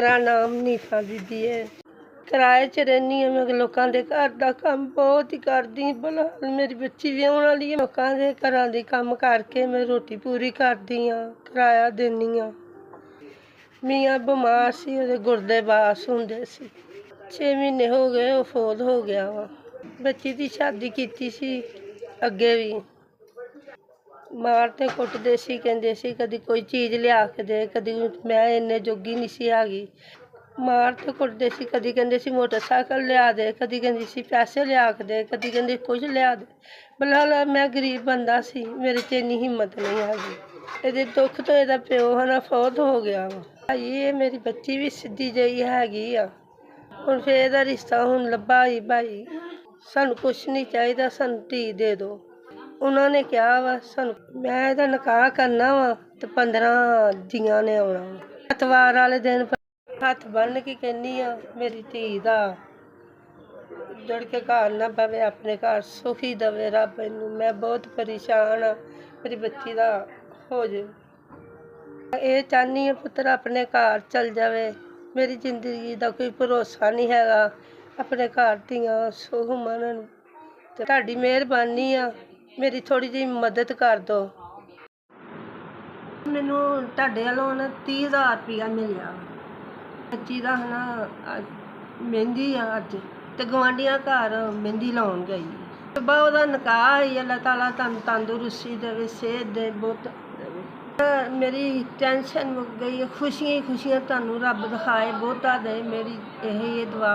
मेरा नाम नीफा बीबी है। किराए च रहनी है। मैं लोगों के घर का काम बहुत ही करती। भला मेरी बच्ची भी आने वाली है। लोगों के घरों के काम करके मैं रोटी पूरी करती हाँ, किराया देनी हाँ। मियाँ बीमार सी, ਉਹਦੇ गुर्दे बास ਹੁੰਦੇ ਸੀ। 6 महीने हो गए वो फौत हो गया वा। बच्ची की शादी की सी अगे भी मारते कुटते सी, कहते सी कदी कोई चीज़ लिया के दे, कदी मैं इन्ने जोगी नहीं सी आ गई। मारते कुटते सी, कदी कहते सी मोटरसाइकिल लिया दे, कदी कहती सी पैसे लिया के दे, कदी कहते कुछ लिया दे। भला मैं गरीब बंदा सी, मेरे च इन्नी हिम्मत नहीं आ गई। ये दुख तो यदा प्यो है ना फौत हो गया वा। भाई ये मेरी बच्ची भी सीधी जी हैगी आ। हुण फिर ਇਹਦਾ रिश्ता हुण ਲੱਭਾ ही भाई। ਸਾਨੂੰ कुछ नहीं चाहिए, ਸਾਨੂੰ धी दे दो। उन्होंने कहा वा सानू मैं ਇਹਦਾ ਨਿਕਾਹ करना वा तो 15 ਜੀਆਂ ने आना। एतवार वाले दिन हथ बन के कहनी आ मेरी धी दा जड़ के घर ना पवे, अपने घर सुखी दवे रब इनू। मैं बहुत परेशान हाँ, मेरी बच्ची दा हो जाए। ये चाहनी है पुत्र अपने घर चल जावे। मेरी जिंदगी का कोई भरोसा नहीं हैगा। अपने घर धियां सुख मनन। ਤੁਹਾਡੀ ਮਿਹਰਬਾਨੀ ਆ, ਮੇਰੀ ਥੋੜੀ ਜਿਹੀ ਮਦਦ ਕਰ ਦਿਓ। ਮੈਨੂੰ ਤੁਹਾਡੇ ਵੱਲੋਂ ਨਾ 30,000 ਰੁਪਇਆ ਮਿਲਿਆ। ਬੱਚੀ ਦਾ ਨਾ ਮਹਿੰਦੀ ਆ ਅੱਜ, ਤੇ ਗਵਾਂਢੀਆਂ ਘਰ ਮਹਿੰਦੀ ਲਾਉਣ ਗਈ। ਬਾ ਉਹਦਾ ਨਿਕਾਹ ਹੀ ਅੱਲਾਹ ਤਾਲਾ ਤੁਹਾਨੂੰ ਤੰਦਰੁਸਤੀ ਦੇਵੇ, ਸਿਹਤ ਦੇ ਬਹੁਤ ਦੇਵੇ। ਮੇਰੀ ਟੈਨਸ਼ਨ ਮੁੱਕ ਗਈ। ਖੁਸ਼ੀਆਂ ਹੀ ਖੁਸ਼ੀਆਂ ਤੁਹਾਨੂੰ ਰੱਬ ਦਿਖਾਏ, ਬਹੁਤਾ ਦੇ। ਮੇਰੀ ਇਹੀ ਦੁਆ।